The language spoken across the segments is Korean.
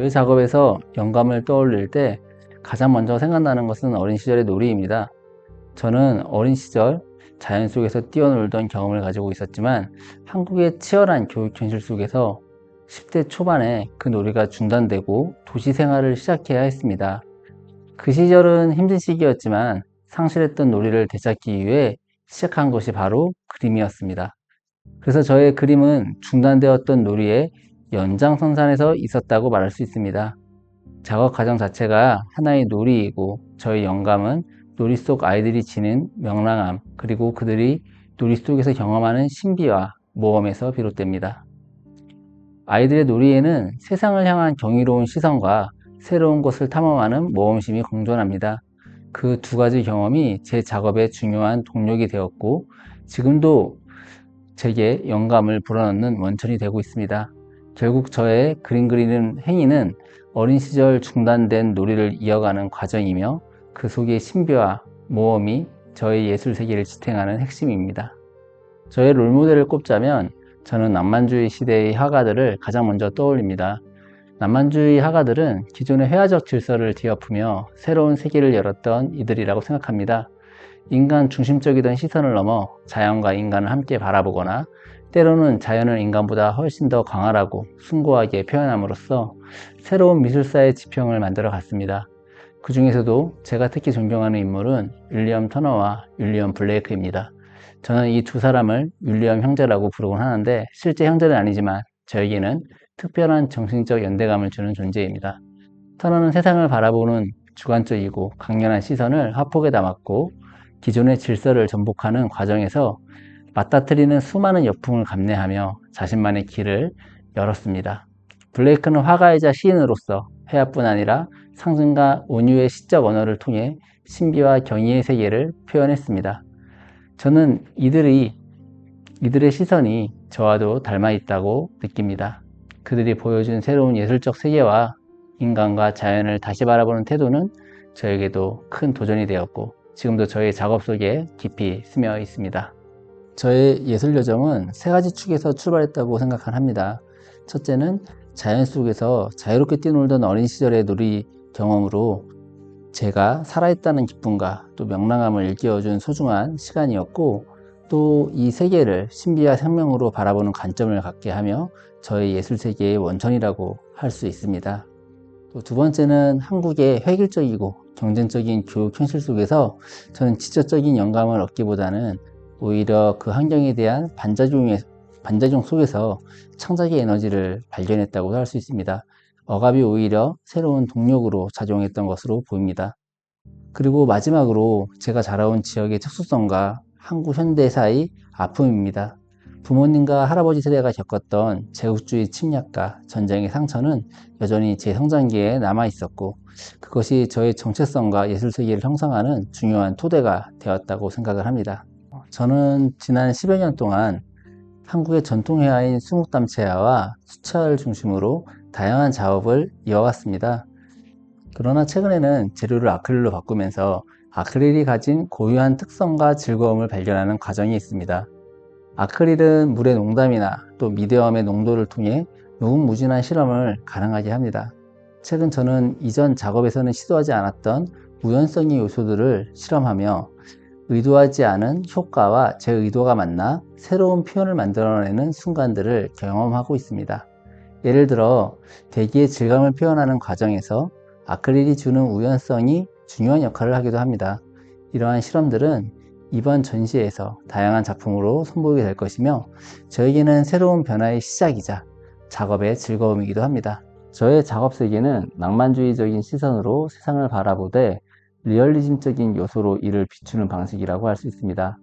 저희 작업에서 영감을 떠올릴 때 가장 먼저 생각나는 것은 어린 시절의 놀이입니다. 저는 어린 시절 자연 속에서 뛰어놀던 경험을 가지고 있었지만 한국의 치열한 교육 현실 속에서 10대 초반에 그 놀이가 중단되고 도시 생활을 시작해야 했습니다. 그 시절은 힘든 시기였지만 상실했던 놀이를 되찾기 위해 시작한 것이 바로 그림이었습니다. 그래서 저의 그림은 중단되었던 놀이의 연장선상에서 있었다고 말할 수 있습니다. 작업 과정 자체가 하나의 놀이이고 저의 영감은 놀이 속 아이들이 지닌 명랑함 그리고 그들이 놀이 속에서 경험하는 신비와 모험에서 비롯됩니다. 아이들의 놀이에는 세상을 향한 경이로운 시선과 새로운 것을 탐험하는 모험심이 공존합니다. 그 두 가지 경험이 제 작업의 중요한 동력이 되었고 지금도 제게 영감을 불어넣는 원천이 되고 있습니다. 결국 저의 그림 그리는 행위는 어린 시절 중단된 놀이를 이어가는 과정이며 그 속의 신비와 모험이 저의 예술 세계를 지탱하는 핵심입니다. 저의 롤모델을 꼽자면 저는 낭만주의 시대의 화가들을 가장 먼저 떠올립니다. 낭만주의 화가들은 기존의 회화적 질서를 뒤엎으며 새로운 세계를 열었던 이들이라고 생각합니다. 인간 중심적이던 시선을 넘어 자연과 인간을 함께 바라보거나 때로는 자연을 인간보다 훨씬 더 광활하고 숭고하게 표현함으로써 새로운 미술사의 지평을 만들어 갔습니다. 그 중에서도 제가 특히 존경하는 인물은 윌리엄 터너와 윌리엄 블레이크입니다. 저는 이 두 사람을 윌리엄 형제라고 부르곤 하는데 실제 형제는 아니지만 저에게는 특별한 정신적 연대감을 주는 존재입니다. 터너는 세상을 바라보는 주관적이고 강렬한 시선을 화폭에 담았고 기존의 질서를 전복하는 과정에서 맞닥뜨리는 수많은 역풍을 감내하며 자신만의 길을 열었습니다. 블레이크는 화가이자 시인으로서 회화뿐 아니라 상징과 온유의 시적 언어를 통해 신비와 경이의 세계를 표현했습니다. 저는 이들의 시선이 저와도 닮아 있다고 느낍니다. 그들이 보여준 새로운 예술적 세계와 인간과 자연을 다시 바라보는 태도는 저에게도 큰 도전이 되었고 지금도 저의 작업 속에 깊이 스며 있습니다. 저의 예술 여정은 세 가지 축에서 출발했다고 생각합니다. 첫째는 자연 속에서 자유롭게 뛰놀던 어린 시절의 놀이 경험으로 제가 살아있다는 기쁨과 또 명랑함을 일깨워준 소중한 시간이었고 또 이 세계를 신비와 생명으로 바라보는 관점을 갖게 하며 저의 예술 세계의 원천이라고 할 수 있습니다. 또 두 번째는 한국의 획일적이고 경쟁적인 교육 현실 속에서 저는 직접적인 영감을 얻기보다는 오히려 그 환경에 대한 반작용 속에서 창작의 에너지를 발견했다고 할 수 있습니다. 억압이 오히려 새로운 동력으로 작용했던 것으로 보입니다. 그리고 마지막으로 제가 자라온 지역의 특수성과 한국 현대사의 아픔입니다. 부모님과 할아버지 세대가 겪었던 제국주의 침략과 전쟁의 상처는 여전히 제 성장기에 남아 있었고 그것이 저의 정체성과 예술 세계를 형성하는 중요한 토대가 되었다고 생각을 합니다. 저는 지난 10여 년 동안 한국의 전통회화인 수묵담채화와 수채화를 중심으로 다양한 작업을 이어왔습니다. 그러나 최근에는 재료를 아크릴로 바꾸면서 아크릴이 가진 고유한 특성과 즐거움을 발견하는 과정이 있습니다. 아크릴은 물의 농담이나 또 미디엄의 농도를 통해 무궁무진한 실험을 가능하게 합니다. 최근 저는 이전 작업에서는 시도하지 않았던 우연성의 요소들을 실험하며 의도하지 않은 효과와 제 의도가 만나 새로운 표현을 만들어내는 순간들을 경험하고 있습니다. 예를 들어 대기의 질감을 표현하는 과정에서 아크릴이 주는 우연성이 중요한 역할을 하기도 합니다. 이러한 실험들은 이번 전시에서 다양한 작품으로 선보이게 될 것이며 저에게는 새로운 변화의 시작이자 작업의 즐거움이기도 합니다. 저의 작업 세계는 낭만주의적인 시선으로 세상을 바라보되 리얼리즘적인 요소로 이를 비추는 방식이라고 할 수 있습니다.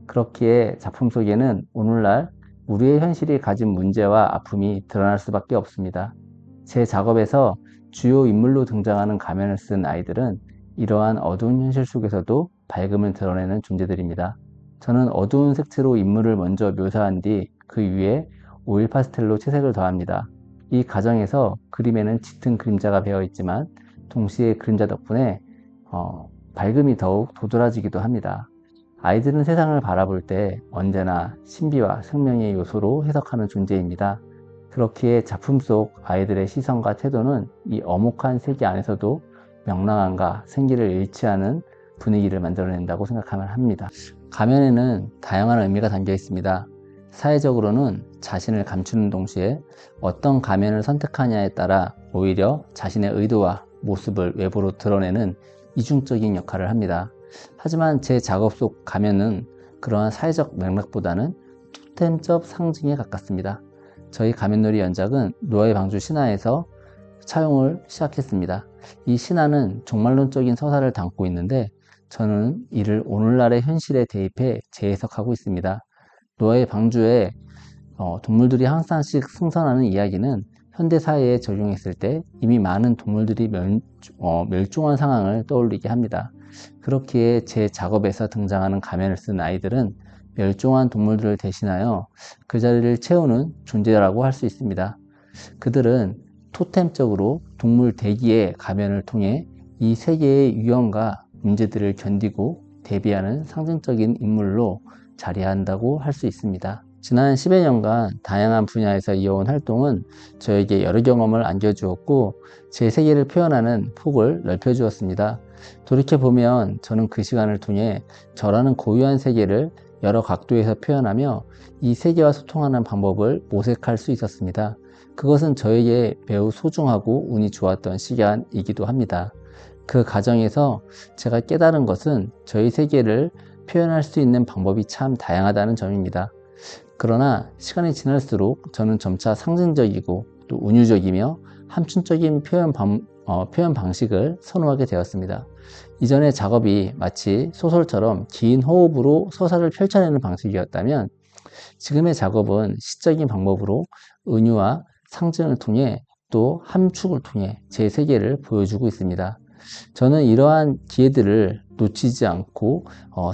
그렇기에 작품 속에는 오늘날 우리의 현실이 가진 문제와 아픔이 드러날 수밖에 없습니다. 제 작업에서 주요 인물로 등장하는 가면을 쓴 아이들은 이러한 어두운 현실 속에서도 밝음을 드러내는 존재들입니다. 저는 어두운 색채로 인물을 먼저 묘사한 뒤 그 위에 오일 파스텔로 채색을 더합니다. 이 과정에서 그림에는 짙은 그림자가 배어 있지만 동시에 그림자 덕분에 밝음이 더욱 도드라지기도 합니다. 아이들은 세상을 바라볼 때 언제나 신비와 생명의 요소로 해석하는 존재입니다. 그렇기에 작품 속 아이들의 시선과 태도는 이 엄혹한 세계 안에서도 명랑함과 생기를 잃지 않은 분위기를 만들어낸다고 생각하면 합니다. 가면에는 다양한 의미가 담겨 있습니다. 사회적으로는 자신을 감추는 동시에 어떤 가면을 선택하냐에 따라 오히려 자신의 의도와 모습을 외부로 드러내는 이중적인 역할을 합니다. 하지만 제 작업 속 가면은 그러한 사회적 맥락보다는 토템적 상징에 가깝습니다. 저희 가면놀이 연작은 노아의 방주 신화에서 차용을 시작했습니다. 이 신화는 종말론적인 서사를 담고 있는데 저는 이를 오늘날의 현실에 대입해 재해석하고 있습니다. 노아의 방주에 동물들이 항상씩 승선하는 이야기는 현대사회에 적용했을 때 이미 많은 동물들이 멸종한 상황을 떠올리게 합니다. 그렇기에 제 작업에서 등장하는 가면을 쓴 아이들은 멸종한 동물들을 대신하여 그 자리를 채우는 존재라고 할 수 있습니다. 그들은 토템적으로 동물 대기의 가면을 통해 이 세계의 위험과 문제들을 견디고 대비하는 상징적인 인물로 자리한다고 할 수 있습니다. 지난 10여 년간 다양한 분야에서 이어온 활동은 저에게 여러 경험을 안겨주었고 제 세계를 표현하는 폭을 넓혀주었습니다. 돌이켜보면 저는 그 시간을 통해 저라는 고유한 세계를 여러 각도에서 표현하며 이 세계와 소통하는 방법을 모색할 수 있었습니다. 그것은 저에게 매우 소중하고 운이 좋았던 시간이기도 합니다. 그 과정에서 제가 깨달은 것은 저희 세계를 표현할 수 있는 방법이 참 다양하다는 점입니다. 그러나 시간이 지날수록 저는 점차 상징적이고 또 운유적이며 함축적인 표현 방식을 선호하게 되었습니다. 이전의 작업이 마치 소설처럼 긴 호흡으로 서사를 펼쳐내는 방식이었다면 지금의 작업은 시적인 방법으로 은유와 상징을 통해 또 함축을 통해 제 세계를 보여주고 있습니다. 저는 이러한 기회들을 놓치지 않고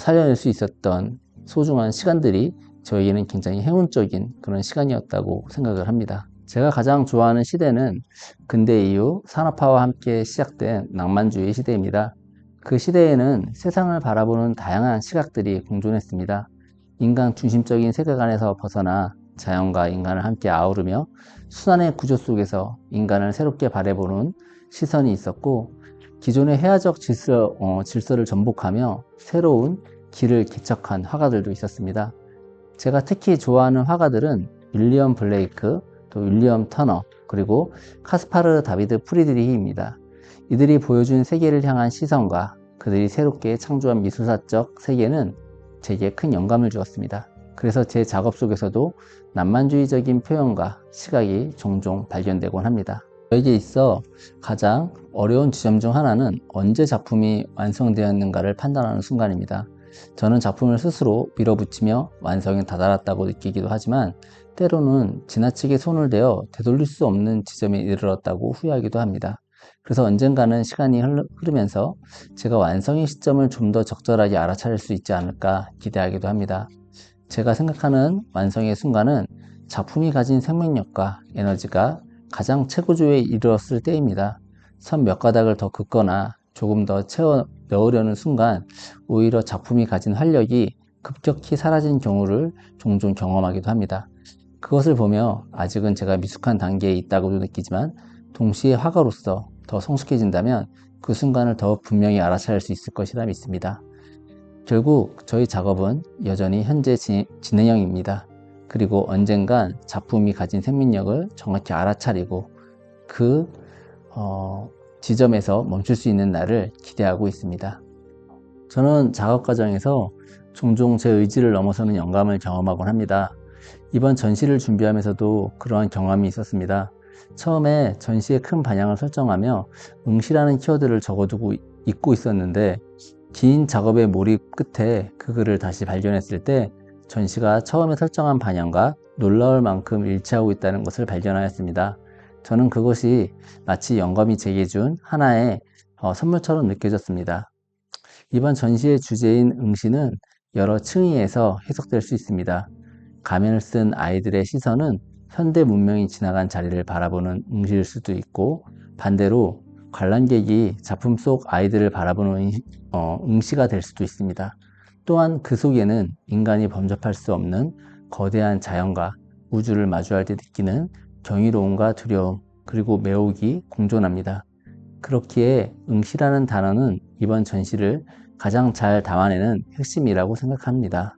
살려낼 수 있었던 소중한 시간들이 저에게는 굉장히 행운적인 그런 시간이었다고 생각을 합니다. 제가 가장 좋아하는 시대는 근대 이후 산업화와 함께 시작된 낭만주의 시대입니다. 그 시대에는 세상을 바라보는 다양한 시각들이 공존했습니다. 인간 중심적인 세계관에서 벗어나 자연과 인간을 함께 아우르며 순환의 구조 속에서 인간을 새롭게 바라보는 시선이 있었고 기존의 해화적 질서를 전복하며 새로운 길을 개척한 화가들도 있었습니다. 제가 특히 좋아하는 화가들은 윌리엄 블레이크, 또 윌리엄 터너, 그리고 카스파르 다비드 프리드리히입니다. 이들이 보여준 세계를 향한 시선과 그들이 새롭게 창조한 미술사적 세계는 제게 큰 영감을 주었습니다. 그래서 제 작업 속에서도 낭만주의적인 표현과 시각이 종종 발견되곤 합니다. 저에게 있어 가장 어려운 지점 중 하나는 언제 작품이 완성되었는가를 판단하는 순간입니다. 저는 작품을 스스로 밀어붙이며 완성에 다다랐다고 느끼기도 하지만 때로는 지나치게 손을 대어 되돌릴 수 없는 지점에 이르렀다고 후회하기도 합니다. 그래서 언젠가는 시간이 흐르면서 제가 완성의 시점을 좀 더 적절하게 알아차릴 수 있지 않을까 기대하기도 합니다. 제가 생각하는 완성의 순간은 작품이 가진 생명력과 에너지가 가장 최고조에 이르렀을 때입니다. 선 몇 가닥을 더 긋거나 조금 더 채워 넣으려는 순간 오히려 작품이 가진 활력이 급격히 사라진 경우를 종종 경험하기도 합니다. 그것을 보며 아직은 제가 미숙한 단계에 있다고도 느끼지만 동시에 화가로서 더 성숙해진다면 그 순간을 더 분명히 알아차릴 수 있을 것이라 믿습니다. 결국 저희 작업은 여전히 현재 진행형입니다. 그리고 언젠간 작품이 가진 생명력을 정확히 알아차리고 그 지점에서 멈출 수 있는 날을 기대하고 있습니다. 저는 작업 과정에서 종종 제 의지를 넘어서는 영감을 경험하곤 합니다. 이번 전시를 준비하면서도 그러한 경험이 있었습니다. 처음에 전시의 큰 방향을 설정하며 응시라는 키워드를 적어두고 잊고 있었는데 긴 작업의 몰입 끝에 그 글을 다시 발견했을 때 전시가 처음에 설정한 방향과 놀라울 만큼 일치하고 있다는 것을 발견하였습니다. 저는 그것이 마치 영감이 제게 준 하나의 선물처럼 느껴졌습니다. 이번 전시의 주제인 응시는 여러 층위에서 해석될 수 있습니다. 가면을 쓴 아이들의 시선은 현대 문명이 지나간 자리를 바라보는 응시일 수도 있고 반대로 관람객이 작품 속 아이들을 바라보는 응시가 될 수도 있습니다. 또한 그 속에는 인간이 범접할 수 없는 거대한 자연과 우주를 마주할 때 느끼는 경이로움과 두려움, 그리고 매혹이 공존합니다. 그렇기에 응시라는 단어는 이번 전시를 가장 잘 담아내는 핵심이라고 생각합니다.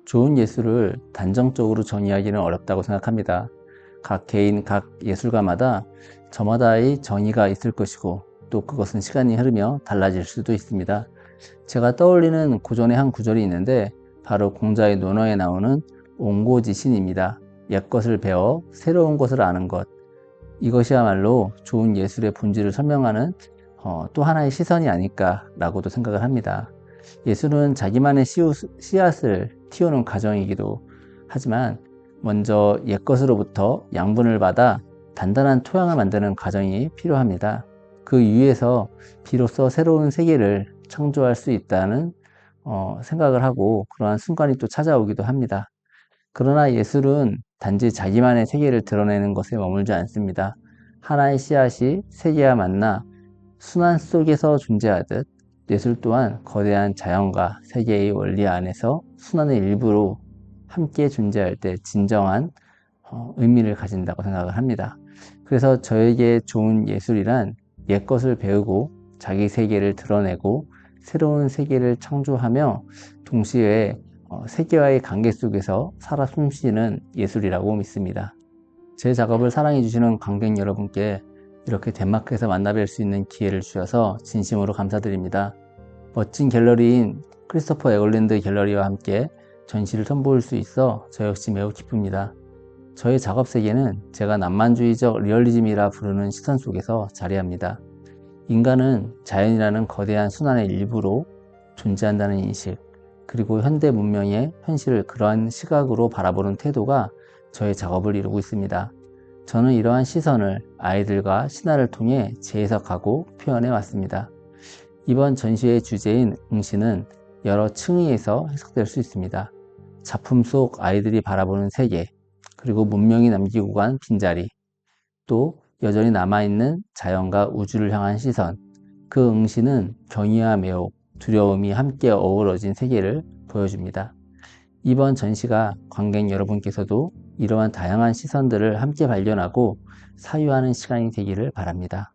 좋은 예술을 단정적으로 정의하기는 어렵다고 생각합니다. 각 개인, 각 예술가마다 저마다의 정의가 있을 것이고 또 그것은 시간이 흐르며 달라질 수도 있습니다. 제가 떠올리는 고전의 한 구절이 있는데 바로 공자의 논어에 나오는 옹고지신입니다. 옛것을 배워 새로운 것을 아는 것. 이것이야말로 좋은 예술의 본질을 설명하는 또 하나의 시선이 아닐까라고도 생각을 합니다. 예술은 자기만의 씨앗을 틔우는 과정이기도 하지만 먼저 옛것으로부터 양분을 받아 단단한 토양을 만드는 과정이 필요합니다. 그 위에서 비로소 새로운 세계를 창조할 수 있다는 생각을 하고 그러한 순간이 또 찾아오기도 합니다. 그러나 예술은 단지 자기만의 세계를 드러내는 것에 머물지 않습니다. 하나의 씨앗이 세계와 만나 순환 속에서 존재하듯 예술 또한 거대한 자연과 세계의 원리 안에서 순환의 일부로 함께 존재할 때 진정한 의미를 가진다고 생각을 합니다. 그래서 저에게 좋은 예술이란 옛것을 배우고 자기 세계를 드러내고 새로운 세계를 창조하며 동시에 세계와의 관계 속에서 살아 숨쉬는 예술이라고 믿습니다. 제 작업을 사랑해 주시는 관객 여러분께 이렇게 덴마크에서 만나뵐 수 있는 기회를 주셔서 진심으로 감사드립니다. 멋진 갤러리인 크리스토퍼 에걸랜드 갤러리와 함께 전시를 선보일 수 있어 저 역시 매우 기쁩니다. 저의 작업 세계는 제가 낭만주의적 리얼리즘이라 부르는 시선 속에서 자리합니다. 인간은 자연이라는 거대한 순환의 일부로 존재한다는 인식, 그리고 현대 문명의 현실을 그러한 시각으로 바라보는 태도가 저의 작업을 이루고 있습니다. 저는 이러한 시선을 아이들과 신화를 통해 재해석하고 표현해 왔습니다. 이번 전시의 주제인 응시는 여러 층위에서 해석될 수 있습니다. 작품 속 아이들이 바라보는 세계, 그리고 문명이 남기고 간 빈자리, 또 여전히 남아있는 자연과 우주를 향한 시선, 그 응시는 경이와 매혹, 두려움이 함께 어우러진 세계를 보여줍니다. 이번 전시가 관객 여러분께서도 이러한 다양한 시선들을 함께 발견하고 사유하는 시간이 되기를 바랍니다.